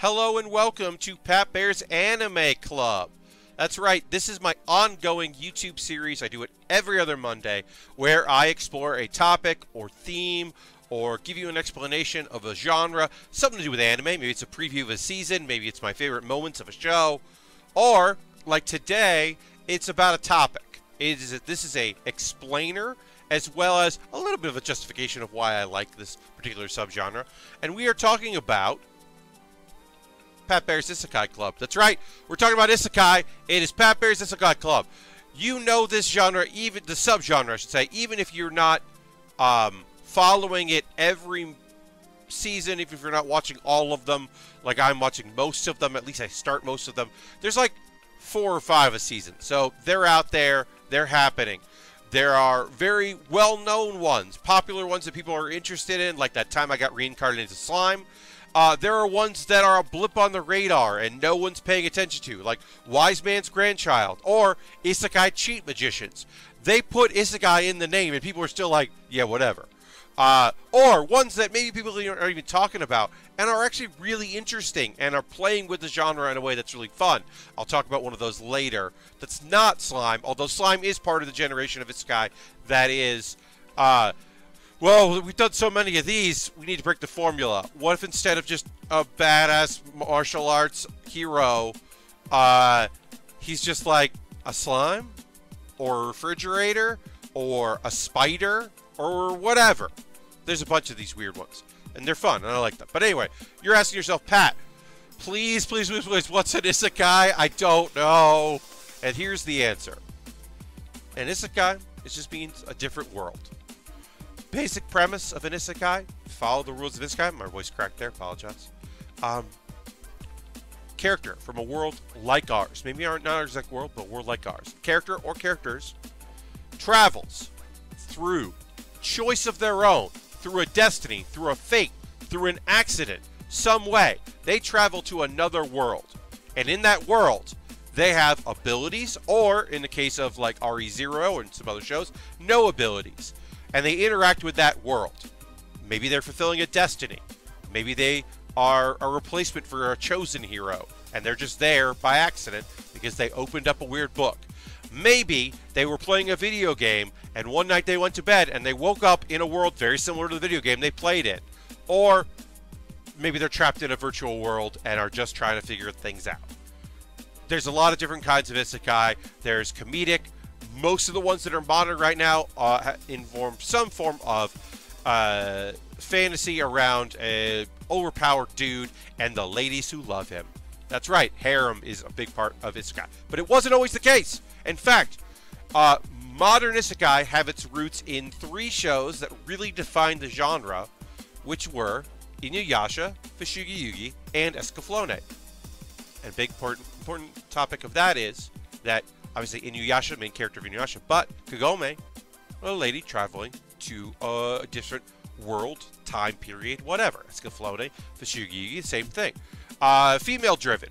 Hello and welcome to Pat Baer's Anime Club. That's right, this is my ongoing YouTube series. I do it every other Monday where I explore a topic or theme or give you an explanation of a genre, something to do with anime. Maybe it's a preview of a season, maybe it's my favorite moments of a show, or like today, it's about a topic. This is a explainer as well as a little bit of a justification of why I like this particular subgenre. And we are talking about Pat Baer's Isekai Club. That's right, we're talking about Isekai. It is Pat Baer's Isekai Club. You know this genre, even the subgenre, I should say, even if you're not following it every season, if you're not watching all of them, like I'm watching most of them, at least I start most of them. There's like 4 or 5 a season, so they're out there, they're happening. There are very well-known ones, popular ones that people are interested in, like that time I got reincarnated into slime. There are ones that are a blip on the radar and no one's paying attention to, like Wise Man's Grandchild or Isekai Cheat Magicians. They put Isekai in the name and people are still like, yeah, whatever. Or ones that maybe people aren't even talking about and are actually really interesting and are playing with the genre in a way that's really fun. I'll talk about one of those later that's not slime, although slime is part of the generation of Isekai that is, well, we've done so many of these, we need to break the formula. What if instead of just a badass martial arts hero, he's just like a slime? Or a refrigerator? Or a spider? Or whatever. There's a bunch of these weird ones. And they're fun, and I like them. But anyway, you're asking yourself, Pat, please, please, please, please, what's an Isekai? I don't know. And here's the answer. An Isekai is just means a different world. Basic premise of an Isekai, follow the rules of Isekai. My voice cracked there, apologize. Character from a world like ours. Maybe not our exact world, but a world like ours. Character or characters travels through choice of their own, through a destiny, through a fate, through an accident, some way. They travel to another world. And in that world, they have abilities, or in the case of like RE0 and some other shows, no abilities. And they interact with that world. Maybe they're fulfilling a destiny. Maybe they are a replacement for a chosen hero, and they're just there by accident because they opened up a weird book. Maybe they were playing a video game, and one night they went to bed, and they woke up in a world very similar to the video game they played in. Or maybe they're trapped in a virtual world and are just trying to figure things out. There's a lot of different kinds of Isekai. There's comedic. Most of the ones that are modern right now inform some form of fantasy around an overpowered dude and the ladies who love him. That's right, harem is a big part of Isekai. But it wasn't always the case. In fact, modern Isekai have its roots in 3 shows that really defined the genre, which were Inuyasha, Fushigi Yugi, and Escaflowne. And a big important topic of that is that obviously Inuyasha, main character of Inuyasha, but Kagome, a lady traveling to a different world, time period, whatever. Escaflowne, Fushigi, same thing. Female driven,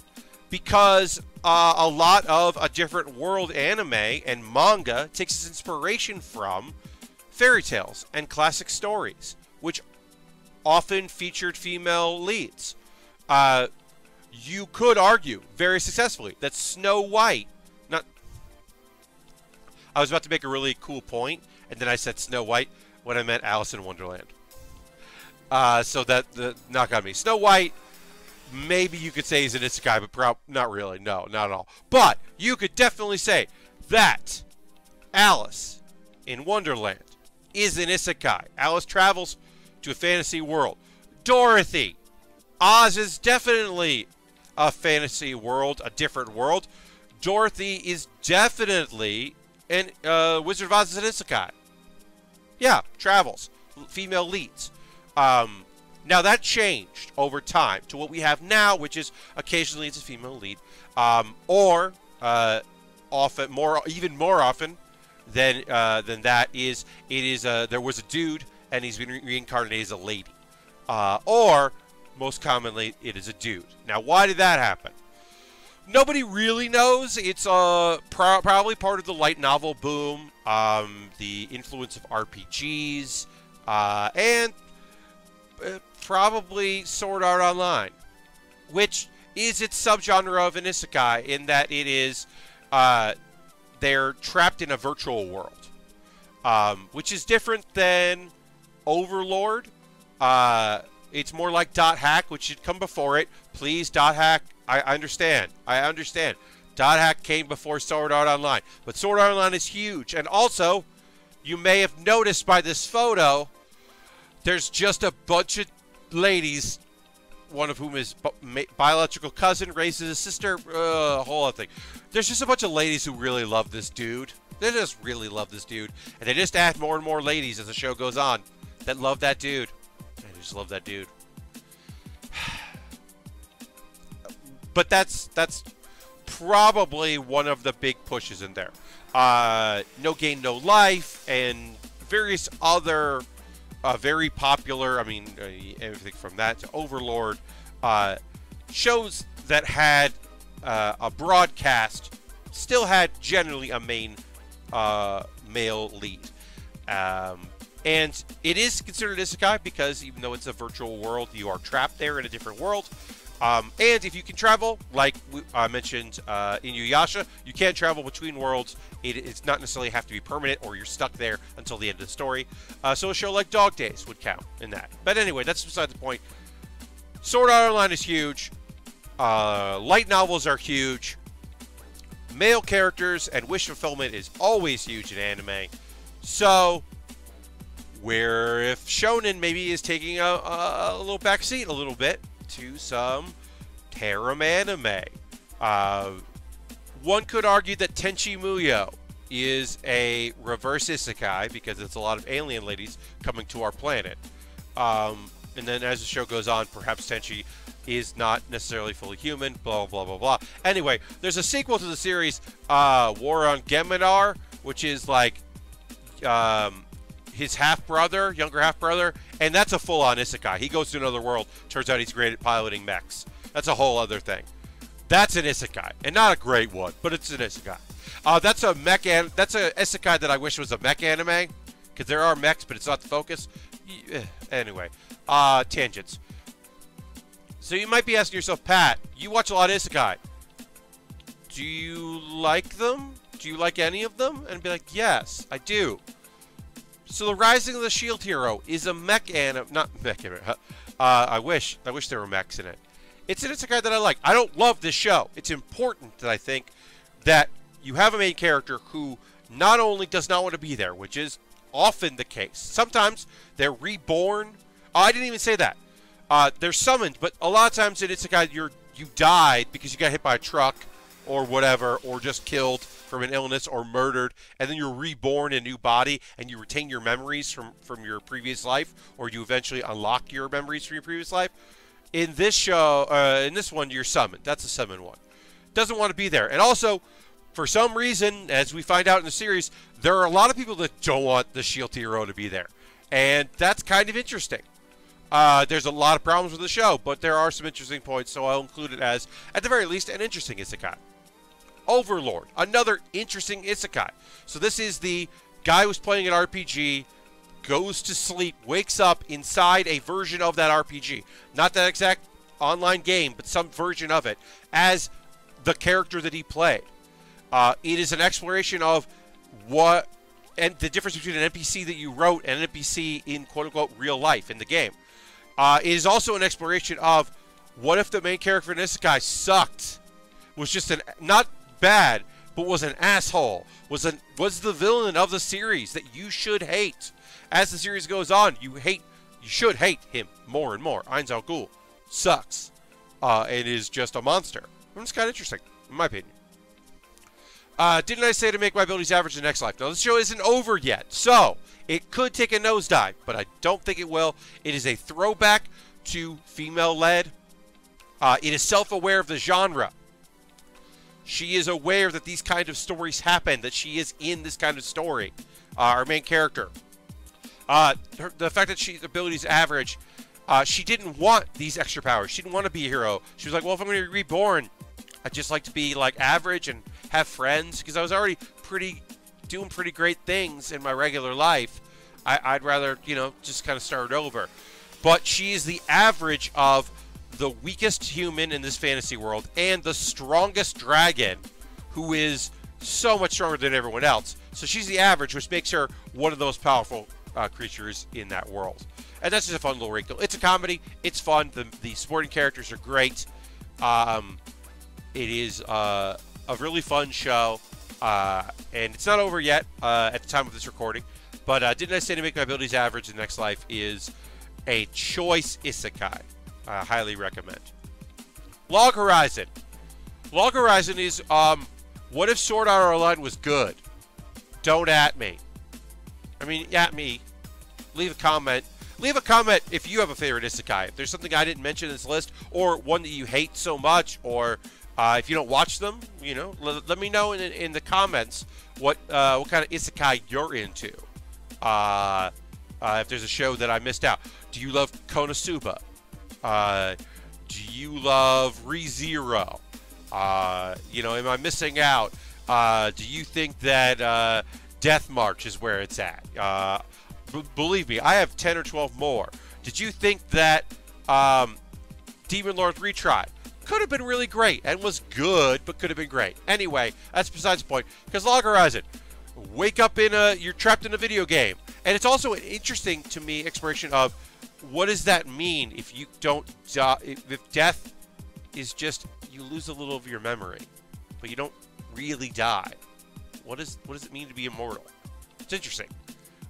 because a lot of a different world anime and manga takes its inspiration from fairy tales and classic stories, which often featured female leads. You could argue very successfully that Snow White, I was about to make a really cool point, and then I said Snow White when I meant Alice in Wonderland. So that knock on me. Snow White, maybe you could say is an Isekai, but not really. No, not at all. But you could definitely say that Alice in Wonderland is an Isekai. Alice travels to a fantasy world. Dorothy, Oz is definitely a fantasy world, a different world. Dorothy is definitely and Wizard of Oz is an Isekai. Yeah, travels. Female leads. Now that changed over time to what we have now, which is occasionally it's a female lead. Or often, even more often than that is there was a dude and he's been reincarnated as a lady. Or most commonly it is a dude. Now why did that happen? Nobody really knows. It's probably part of the light novel boom, the influence of RPGs, and probably Sword Art Online. which is its subgenre of an isekai in that it is they're trapped in a virtual world, which is different than Overlord. It's more like Dot Hack, which should come before it. Please, Dot Hack, I understand. I understand. Dot Hack came before Sword Art Online. But Sword Art Online is huge. And also, you may have noticed by this photo, there's just a bunch of ladies, one of whom is biological cousin, raises a sister, a whole other thing. There's just a bunch of ladies who really love this dude. They just really love this dude. And they just add more and more ladies as the show goes on that love that dude. I just love that dude. But that's probably one of the big pushes in there. No Gain, No Life, and various other very popular, I mean, everything from that to Overlord, shows that had a broadcast still had generally a main male lead. And it is considered isekai because even though it's a virtual world, you are trapped there in a different world. And if you can travel, like I mentioned in Inuyasha, you can travel between worlds. It's not necessarily have to be permanent or you're stuck there until the end of the story. So a show like Dog Days would count in that. But anyway, that's beside the point. Sword Art Online is huge. Light novels are huge. Male characters and wish fulfillment is always huge in anime. So, where if shonen maybe is taking a little backseat a little bit to some harem anime. One could argue that Tenchi Muyo is a reverse isekai because it's a lot of alien ladies coming to our planet. And then as the show goes on, perhaps Tenchi is not necessarily fully human, blah, blah, blah, blah. Anyway, there's a sequel to the series, War on Geminar, which is like his half-brother, younger half-brother, and that's a full-on isekai. He goes to another world. Turns out he's great at piloting mechs. That's a whole other thing. That's an isekai, and not a great one, but it's an isekai. That's a isekai that I wish was a mech anime, because there are mechs, but it's not the focus. Anyway, tangents. So you might be asking yourself, Pat, you watch a lot of isekai. Do you like them? Do you like any of them? And be like, yes, I do. So the Rising of the Shield Hero is a mech anime, not mech anime. I wish there were mechs in it. It's an isekai that I like. I don't love this show. It's important that I think that you have a main character who not only does not want to be there, which is often the case. Sometimes they're reborn. Oh, I didn't even say that. They're summoned, but a lot of times in isekai you died because you got hit by a truck or whatever, or just killed from an illness or murdered, and then you're reborn in a new body and you retain your memories from your previous life, or you eventually unlock your memories from your previous life. In this show, in this one, you're summoned. That's a summon one. Doesn't want to be there. And also, for some reason, as we find out in the series, there are a lot of people that don't want the Shield Hero to be there. And that's kind of interesting. There's a lot of problems with the show, but there are some interesting points, so I'll include it as, at the very least, an interesting isekai. Overlord, another interesting isekai. So this is the guy who's playing an RPG, goes to sleep, wakes up inside a version of that RPG. Not that exact online game, but some version of it, as the character that he played. It is an exploration of what, and the difference between an NPC that you wrote and an NPC in quote-unquote real life in the game. It is also an exploration of what if the main character in Isekai sucked, was just not bad, but was an asshole, was the villain of the series that you should hate. As the series goes on, you should hate him more and more. Ainz Al-Ghul sucks. It is just a monster. It's kind of interesting, in my opinion. Didn't I say to make my abilities average in the next life? Now, this show isn't over yet, so it could take a nosedive, but I don't think it will. It is a throwback to female-led. It is self-aware of the genre. She is aware that these kind of stories happen, that she is in this kind of story. Our main character. The fact that she's abilities average, she didn't want these extra powers. She didn't want to be a hero. She was like, well, if I'm going to be reborn, I'd just like to be like average and have friends, because I was already doing pretty great things in my regular life. I'd rather, just kind of start over. But she is the average of the weakest human in this fantasy world and the strongest dragon, who is so much stronger than everyone else. So she's the average, which makes her one of the most powerful creatures in that world. And that's just a fun little wrinkle. It's a comedy. It's fun. The supporting characters are great. It is a really fun show. And it's not over yet at the time of this recording. But didn't I say to make my abilities average in Next Life is a choice isekai. I highly recommend. Log Horizon. Log Horizon is, what if Sword Art Online was good? Don't at me. I mean, at me. Leave a comment. Leave a comment if you have a favorite isekai. If there's something I didn't mention in this list, or one that you hate so much, or if you don't watch them, you know, let me know in the comments what kind of isekai you're into. If there's a show that I missed out. Do you love Konosuba? Do you love ReZero? You know, am I missing out? Do you think that Death March is where it's at? Believe me, I have 10 or 12 more. Did you think that Demon Lord Retry could have been really great and was good, but could have been great? Anyway, that's besides the point. Because Log Horizon, wake up you're trapped in a video game. And it's also an interesting, to me, exploration of what does that mean if you don't die? If death is just, you lose a little of your memory, but you don't really die. What does it mean to be immortal? It's interesting.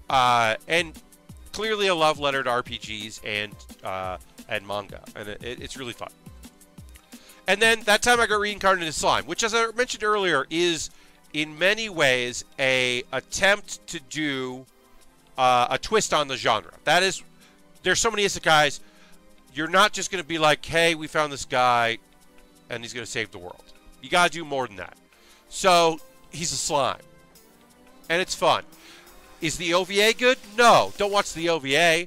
And clearly a love letter to RPGs and manga. And it's really fun. And then that time I got reincarnated into slime, which, as I mentioned earlier, is in many ways a attempt to do a twist on the genre. That is, there's so many isekais, you're not just going to be like, hey, we found this guy and he's going to save the world. You got to do more than that. So he's a slime. And it's fun. Is the OVA good? No. Don't watch the OVA.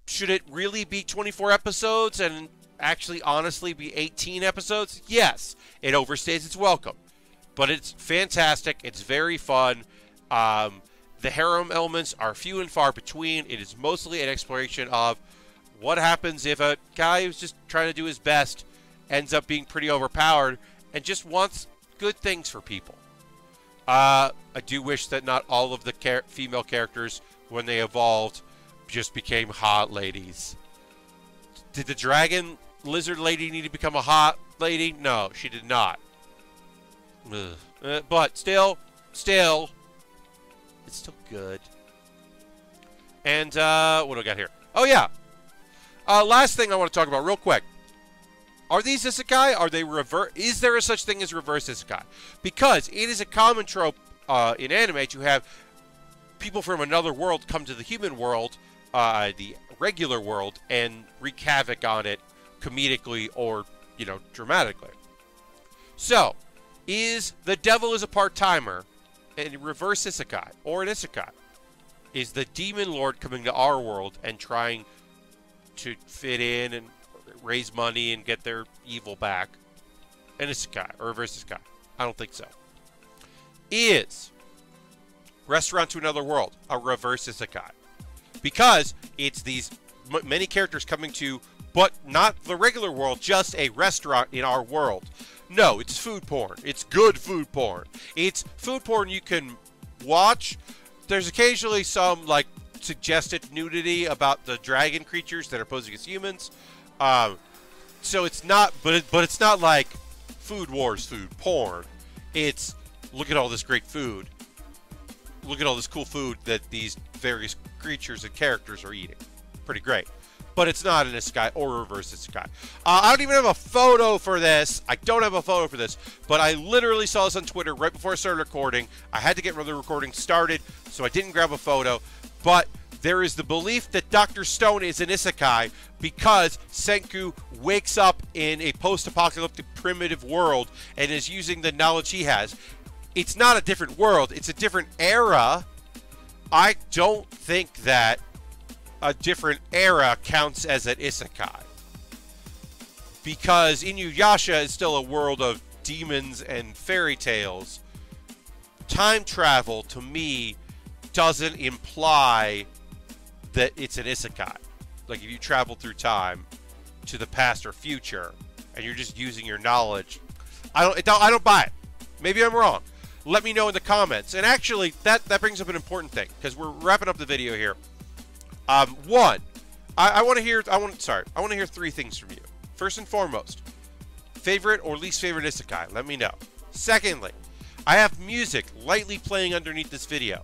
Should it really be 24 episodes and actually honestly be 18 episodes? Yes. It overstays its welcome. But it's fantastic. It's very fun. The harem elements are few and far between. It is mostly an exploration of what happens if a guy who's just trying to do his best ends up being pretty overpowered and just wants good things for people. I do wish that not all of the female characters, when they evolved, just became hot ladies. Did the dragon lizard lady need to become a hot lady? No, she did not. But still, it's still good. And what do I got here? Oh yeah. Last thing I want to talk about real quick. Are these isekai? Are they reverse? Is there a such thing as reverse isekai? Because it is a common trope in anime to have people from another world come to the human world, the regular world, and wreak havoc on it comedically or, you know, dramatically. So, is the devil is a part-timer a reverse isekai or an isekai? Is the demon lord coming to our world and trying to fit in and raise money and get their evil back an isekai or reverse isekai? I don't think so. Is Restaurant to Another World a reverse isekai? Because it's these many characters coming to, but not the regular world, just a restaurant in our world. No, it's food porn. It's good food porn. It's food porn you can watch. There's occasionally some, like, suggested nudity about the dragon creatures that are posing as humans. So it's not, but it's not like Food Wars food porn. It's, look at all this great food. Look at all this cool food that these various creatures and characters are eating. Pretty great. But it's not an isekai or reverse isekai. I don't even have a photo for this. I don't have a photo for this. But I literally saw this on Twitter right before I started recording. I had to get the recording started, so I didn't grab a photo. But there is the belief that Dr. Stone is an isekai because Senku wakes up in a post-apocalyptic primitive world and is using the knowledge he has. It's not a different world. It's a different era. I don't think that a different era counts as an isekai. Because Inuyasha is still a world of demons and fairy tales. Time travel, to me, doesn't imply that it's an isekai. Like, if you travel through time, to the past or future, and you're just using your knowledge. I don't buy it. Maybe I'm wrong. Let me know in the comments. And actually, that brings up an important thing, because we're wrapping up the video here. One, I want to hear three things from you. First and foremost, favorite or least favorite isekai. Let me know. Secondly, I have music lightly playing underneath this video.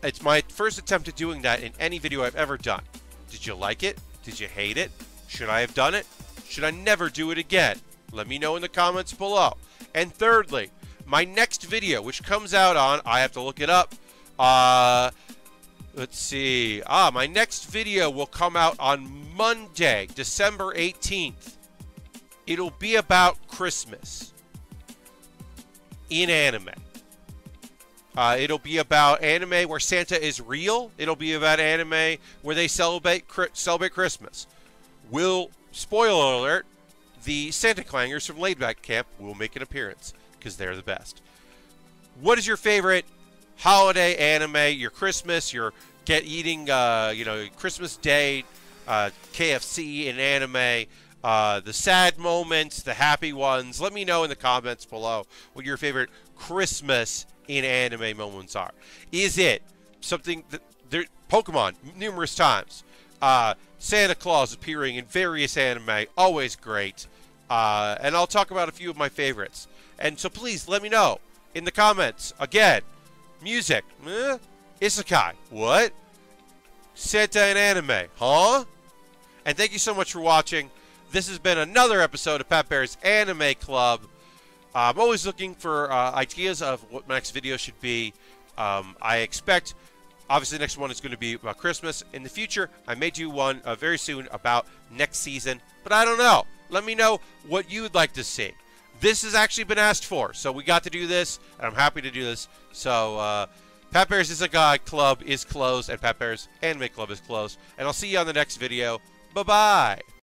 It's my first attempt at doing that in any video I've ever done. Did you like it? Did you hate it? Should I have done it? Should I never do it again? Let me know in the comments below. And thirdly, my next video, which comes out on, I have to look it up. Let's see. My next video will come out on Monday, December 18th. It'll be about Christmas in anime. It'll be about anime where Santa is real. It'll be about anime where they celebrate Christmas. Spoiler alert, the Santa Clangers from Laidback Camp will make an appearance because they're the best. What is your favorite holiday anime? Your Christmas, your eating, Christmas Day, KFC in anime, the sad moments, the happy ones. Let me know in the comments below what your favorite Christmas in anime moments are. Is it something that Pokemon numerous times? Santa Claus appearing in various anime, always great. And I'll talk about a few of my favorites. And so please let me know in the comments. Again, music, isekai, what? Santa in anime, huh? And thank you so much for watching. This has been another episode of Pat Baer's Anime Club. I'm always looking for ideas of what my next video should be. I expect, obviously, the next one is going to be about Christmas. In the future, I may do one very soon about next season, but I don't know. Let me know what you would like to see. This has actually been asked for, so we got to do this, and I'm happy to do this. So, Pat Baer's Isekai Club is closed, and Pat Baer's Anime Club is closed. And I'll see you on the next video. Bye-bye.